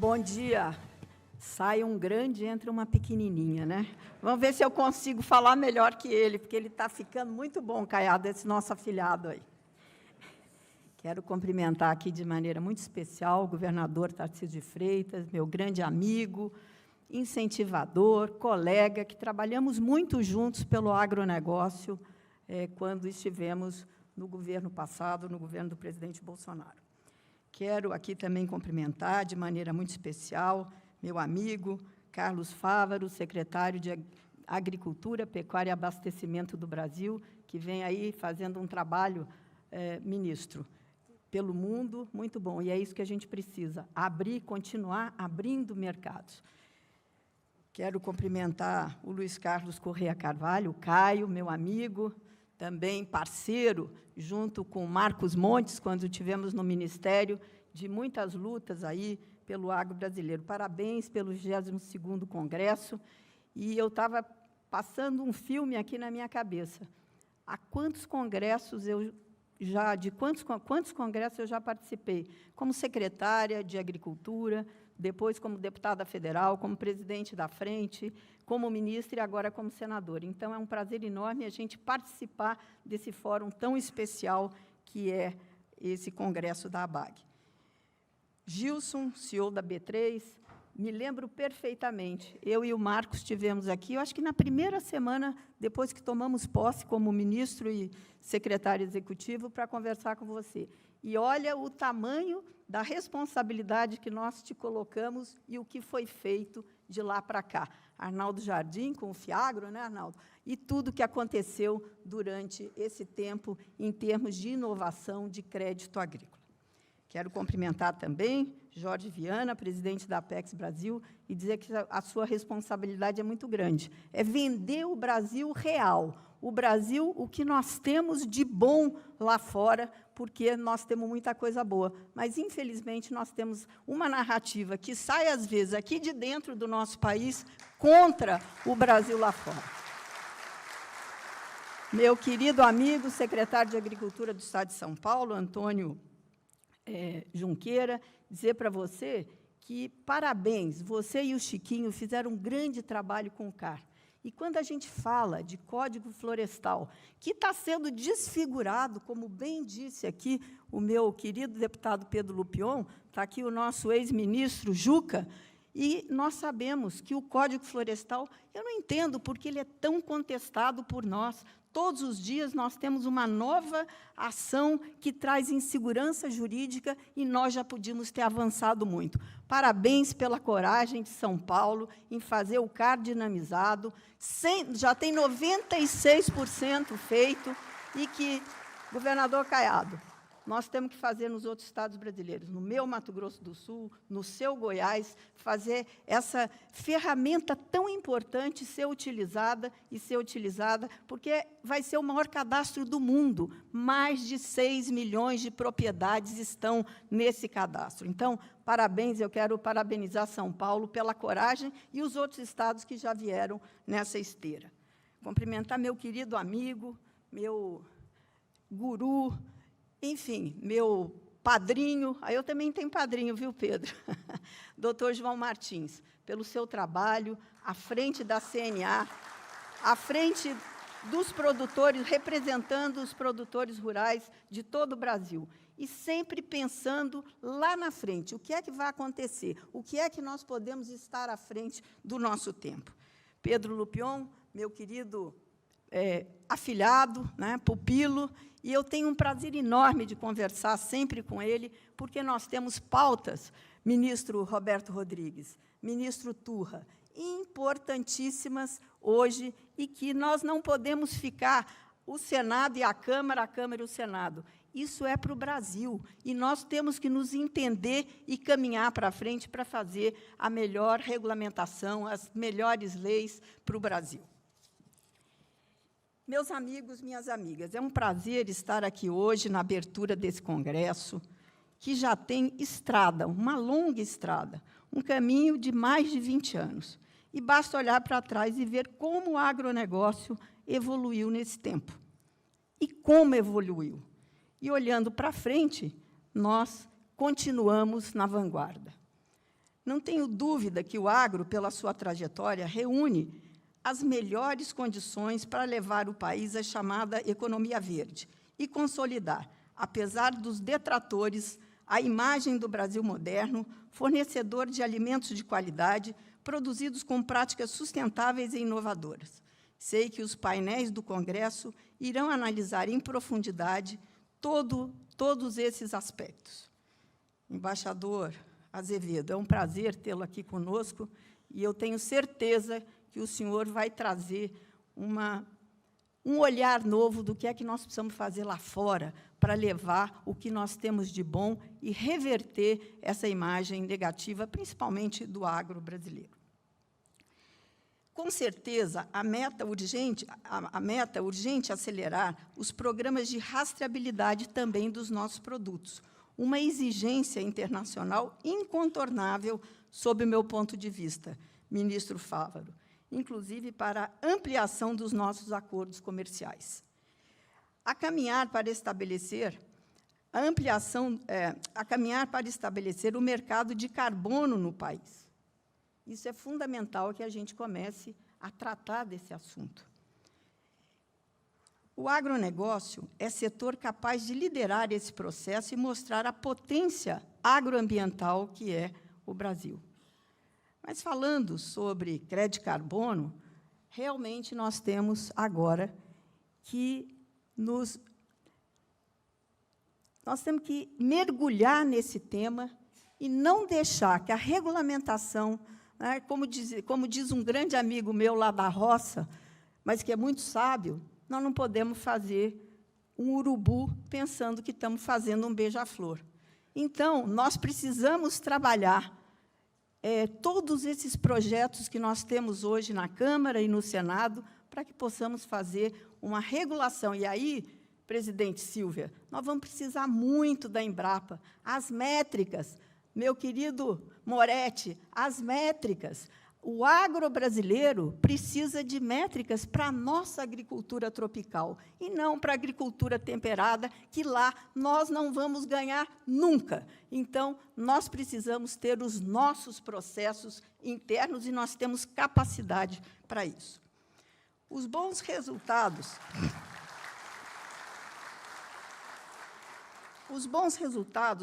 Bom dia. Sai um grande, entra uma pequenininha, né? Vamos ver se eu consigo falar melhor que ele, porque ele está ficando muito bom, Caiado, esse nosso afilhado aí. Quero cumprimentar aqui de maneira muito especial o governador Tarcísio de Freitas, meu grande amigo, incentivador, colega, que trabalhamos muito juntos pelo agronegócio quando estivemos no governo passado, no governo do presidente Bolsonaro. Quero aqui também cumprimentar, de maneira muito especial, meu amigo Carlos Fávaro, secretário de Agricultura, Pecuária e Abastecimento do Brasil, que vem aí fazendo um trabalho, ministro, pelo mundo, muito bom. E é isso que a gente precisa, continuar abrindo mercados. Quero cumprimentar o Luiz Carlos Correia Carvalho, o Caio, meu amigo, também parceiro, junto com Marcos Montes, quando estivemos no Ministério, de muitas lutas aí pelo agro brasileiro. Parabéns pelo 22º Congresso. E eu estava passando um filme aqui na minha cabeça. Há quantos congressos quantos congressos eu já participei? Como secretária de Agricultura, depois como deputada federal, como presidente da frente, como ministra e agora como senadora. Então, é um prazer enorme a gente participar desse fórum tão especial que é esse congresso da ABAG. Gilson, CEO da B3, me lembro perfeitamente, eu e o Marcos estivemos aqui, eu acho que na primeira semana, depois que tomamos posse como ministro e secretário executivo, para conversar com você. E olha o tamanho da responsabilidade que nós te colocamos e o que foi feito de lá para cá. Arnaldo Jardim, com o Fiagro, né, Arnaldo? E tudo que aconteceu durante esse tempo em termos de inovação de crédito agrícola. Quero cumprimentar também Jorge Viana, presidente da Apex Brasil, e dizer que a sua responsabilidade é muito grande. É vender o Brasil real, o Brasil, o que nós temos de bom lá fora, porque nós temos muita coisa boa. Mas, infelizmente, nós temos uma narrativa que sai, às vezes, aqui de dentro do nosso país, contra o Brasil lá fora. Meu querido amigo, secretário de Agricultura do Estado de São Paulo, Antônio Junqueira, dizer para você que, parabéns, você e o Chiquinho fizeram um grande trabalho com o CAR. E, quando a gente fala de Código Florestal, que está sendo desfigurado, como bem disse aqui o meu querido deputado Pedro Lupion, está aqui o nosso ex-ministro Juca, e nós sabemos que o Código Florestal, eu não entendo porque ele é tão contestado por nós. Todos os dias nós temos uma nova ação que traz insegurança jurídica e nós já podíamos ter avançado muito. Parabéns pela coragem de São Paulo em fazer o CAR dinamizado. Já tem 96% feito e que, governador Caiado, nós temos que fazer nos outros estados brasileiros, no meu Mato Grosso do Sul, no seu Goiás, fazer essa ferramenta tão importante ser utilizada, porque vai ser o maior cadastro do mundo. Mais de 6 milhões de propriedades estão nesse cadastro. Então, parabéns, eu quero parabenizar São Paulo pela coragem e os outros estados que já vieram nessa esteira. Cumprimentar meu querido amigo, meu guru, enfim, meu padrinho, aí eu também tenho padrinho, viu, Pedro? Doutor João Martins, pelo seu trabalho, à frente da CNA, à frente dos produtores, representando os produtores rurais de todo o Brasil, e sempre pensando lá na frente, o que é que vai acontecer, o que é que nós podemos estar à frente do nosso tempo. Pedro Lupion, meu querido afilhado, né, pupilo, e eu tenho um prazer enorme de conversar sempre com ele, porque nós temos pautas, ministro Roberto Rodrigues, ministro Turra, importantíssimas hoje, e que nós não podemos ficar o Senado e a Câmara e o Senado. Isso é para o Brasil, e nós temos que nos entender e caminhar para frente para fazer a melhor regulamentação, as melhores leis para o Brasil. Meus amigos, minhas amigas, é um prazer estar aqui hoje na abertura desse congresso, que já tem estrada, uma longa estrada, um caminho de mais de 20 anos. E basta olhar para trás e ver como o agronegócio evoluiu nesse tempo. E como evoluiu. E, olhando para frente, nós continuamos na vanguarda. Não tenho dúvida que o agro, pela sua trajetória, reúne as melhores condições para levar o país à chamada economia verde e consolidar, apesar dos detratores, a imagem do Brasil moderno, fornecedor de alimentos de qualidade, produzidos com práticas sustentáveis e inovadoras. Sei que os painéis do Congresso irão analisar em profundidade todos esses aspectos. Embaixador Azevedo, é um prazer tê-lo aqui conosco, e eu tenho certeza que o senhor vai trazer um olhar novo do que é que nós precisamos fazer lá fora para levar o que nós temos de bom e reverter essa imagem negativa, principalmente do agro brasileiro. Com certeza, a meta urgente é acelerar os programas de rastreabilidade também dos nossos produtos, uma exigência internacional incontornável, sob o meu ponto de vista, ministro Fávaro, inclusive para a ampliação dos nossos acordos comerciais. A caminhar para estabelecer o mercado de carbono no país. Isso é fundamental que a gente comece a tratar desse assunto. O agronegócio é setor capaz de liderar esse processo e mostrar a potência agroambiental que é o Brasil. Mas, falando sobre crédito carbono, realmente nós temos agora que nós temos que mergulhar nesse tema e não deixar que a regulamentação, né, como diz um grande amigo meu lá da roça, mas que é muito sábio, nós não podemos fazer um urubu pensando que estamos fazendo um beija-flor. Então, nós precisamos trabalhar todos esses projetos que nós temos hoje na Câmara e no Senado, para que possamos fazer uma regulação. E aí, presidente Silvia, nós vamos precisar muito da Embrapa. As métricas, meu querido Moretti, as métricas. O agro brasileiro precisa de métricas para a nossa agricultura tropical, e não para a agricultura temperada, que lá nós não vamos ganhar nunca. Então, nós precisamos ter os nossos processos internos, e nós temos capacidade para isso. Os bons resultados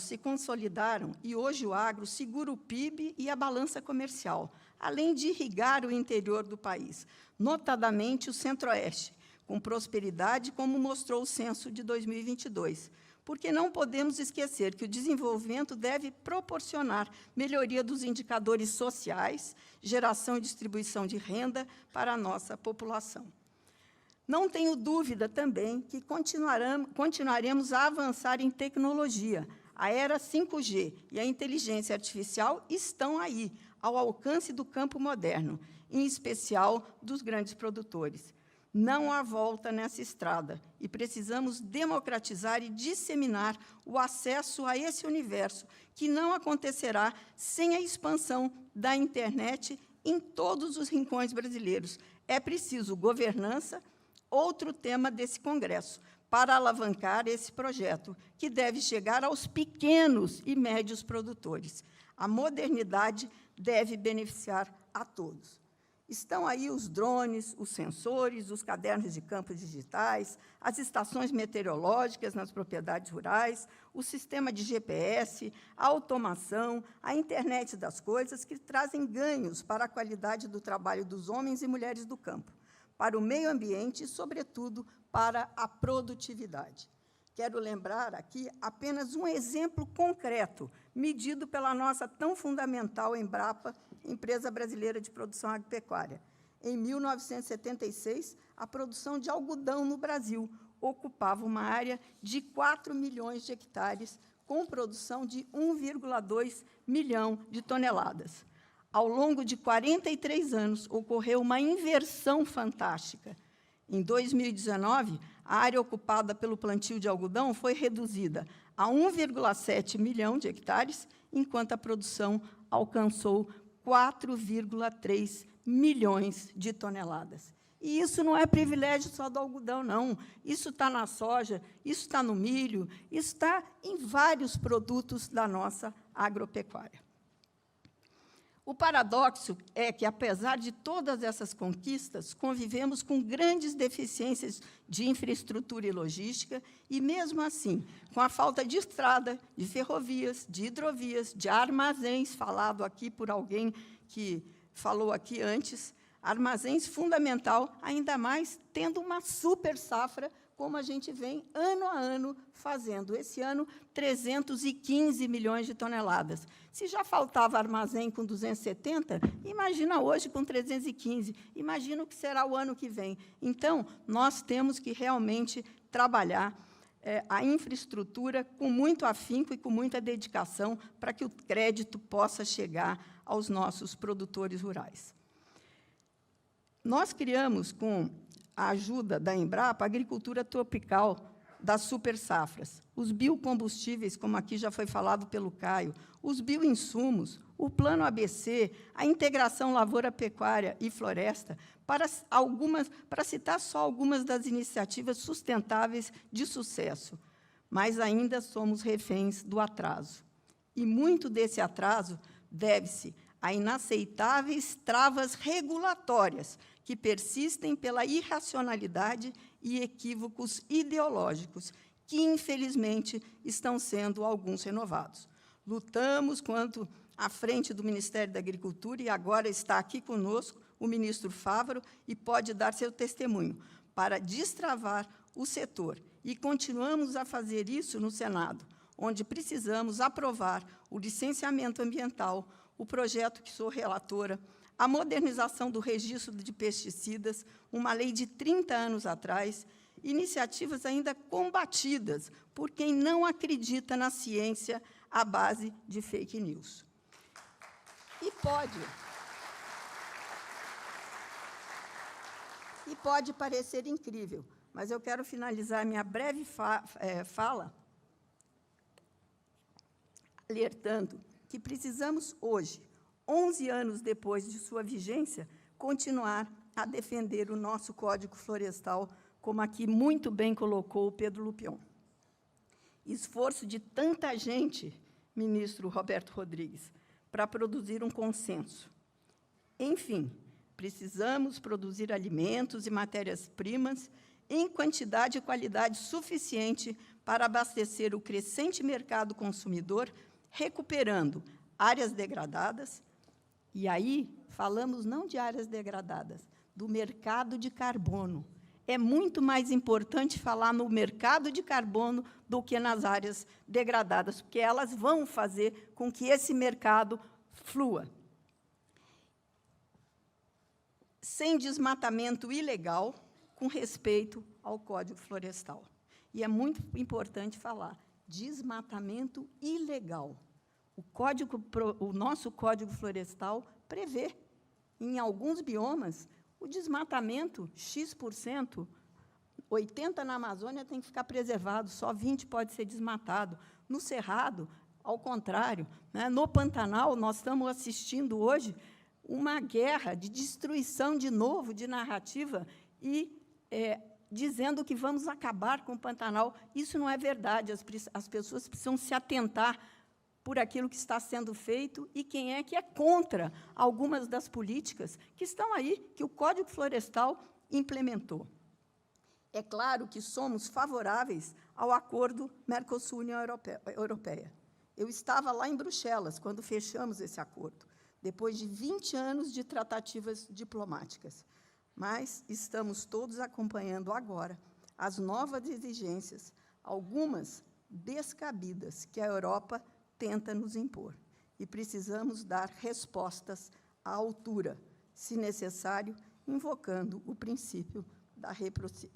se consolidaram, e hoje o agro segura o PIB e a balança comercial, além de irrigar o interior do país, notadamente o Centro-Oeste, com prosperidade, como mostrou o censo de 2022. Porque não podemos esquecer que o desenvolvimento deve proporcionar melhoria dos indicadores sociais, geração e distribuição de renda para a nossa população. Não tenho dúvida também que continuaremos a avançar em tecnologia. A era 5G e a inteligência artificial estão aí, ao alcance do campo moderno, em especial dos grandes produtores. Não há volta nessa estrada, e precisamos democratizar e disseminar o acesso a esse universo, que não acontecerá sem a expansão da internet em todos os rincões brasileiros. É preciso governança, outro tema desse congresso, para alavancar esse projeto, que deve chegar aos pequenos e médios produtores. A modernidade deve beneficiar a todos. Estão aí os drones, os sensores, os cadernos de campo digitais, as estações meteorológicas nas propriedades rurais, o sistema de GPS, a automação, a internet das coisas, que trazem ganhos para a qualidade do trabalho dos homens e mulheres do campo, para o meio ambiente e, sobretudo, para a produtividade. Quero lembrar aqui apenas um exemplo concreto, medido pela nossa tão fundamental Embrapa, Empresa Brasileira de Produção Agropecuária. Em 1976, a produção de algodão no Brasil ocupava uma área de 4 milhões de hectares, com produção de 1,2 milhão de toneladas. Ao longo de 43 anos, ocorreu uma inversão fantástica. Em 2019, a área ocupada pelo plantio de algodão foi reduzida a 1,7 milhão de hectares, enquanto a produção alcançou 4,3 milhões de toneladas. E isso não é privilégio só do algodão, não. Isso está na soja, isso está no milho, isso está em vários produtos da nossa agropecuária. O paradoxo é que, apesar de todas essas conquistas, convivemos com grandes deficiências de infraestrutura e logística, e, mesmo assim, com a falta de estrada, de ferrovias, de hidrovias, de armazéns, falado aqui por alguém que falou aqui antes, armazéns fundamental, ainda mais tendo uma super safra, como a gente vem, ano a ano, fazendo. Esse ano, 315 milhões de toneladas. Se já faltava armazém com 270, imagina hoje com 315. Imagina o que será o ano que vem. Então, nós temos que realmente trabalhar a infraestrutura com muito afinco e com muita dedicação para que o crédito possa chegar aos nossos produtores rurais. Nós criamos, com a ajuda da Embrapa, a agricultura tropical das super-safras, os biocombustíveis, como aqui já foi falado pelo Caio, os bioinsumos, o Plano ABC, a integração lavoura-pecuária e floresta, para citar só algumas das iniciativas sustentáveis de sucesso. Mas ainda somos reféns do atraso. E muito desse atraso deve-se a inaceitáveis travas regulatórias que persistem pela irracionalidade e equívocos ideológicos, que, infelizmente, estão sendo alguns renovados. Lutamos quanto à frente do Ministério da Agricultura, e agora está aqui conosco o ministro Fávaro, e pode dar seu testemunho, para destravar o setor. E continuamos a fazer isso no Senado, onde precisamos aprovar o licenciamento ambiental, o projeto que sou relatora, a modernização do registro de pesticidas, uma lei de 30 anos atrás, iniciativas ainda combatidas por quem não acredita na ciência à base de fake news. E pode parecer incrível, mas eu quero finalizar minha breve fala alertando que precisamos hoje, 11 anos depois de sua vigência, continuar a defender o nosso Código Florestal, como aqui muito bem colocou o Pedro Lupion. Esforço de tanta gente, ministro Roberto Rodrigues, para produzir um consenso. Enfim, precisamos produzir alimentos e matérias-primas em quantidade e qualidade suficiente para abastecer o crescente mercado consumidor, recuperando áreas degradadas. E aí, falamos não de áreas degradadas, do mercado de carbono. É muito mais importante falar no mercado de carbono do que nas áreas degradadas, porque elas vão fazer com que esse mercado flua. Sem desmatamento ilegal, com respeito ao Código Florestal. E é muito importante falar, desmatamento ilegal. O nosso Código Florestal prevê, em alguns biomas, o desmatamento, X%, 80% na Amazônia tem que ficar preservado, só 20% pode ser desmatado. No Cerrado, ao contrário, né? No Pantanal, nós estamos assistindo hoje uma guerra de destruição, de novo, de narrativa, e dizendo que vamos acabar com o Pantanal. Isso não é verdade, as pessoas precisam se atentar por aquilo que está sendo feito e quem é que é contra algumas das políticas que estão aí, que o Código Florestal implementou. É claro que somos favoráveis ao acordo Mercosul-União Europeia. Eu estava lá em Bruxelas, quando fechamos esse acordo, depois de 20 anos de tratativas diplomáticas. Mas estamos todos acompanhando agora as novas exigências, algumas descabidas, que a Europa tenta nos impor. E precisamos dar respostas à altura, se necessário, invocando o princípio da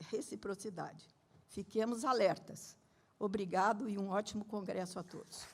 reciprocidade. Fiquemos alertas. Obrigado e um ótimo congresso a todos.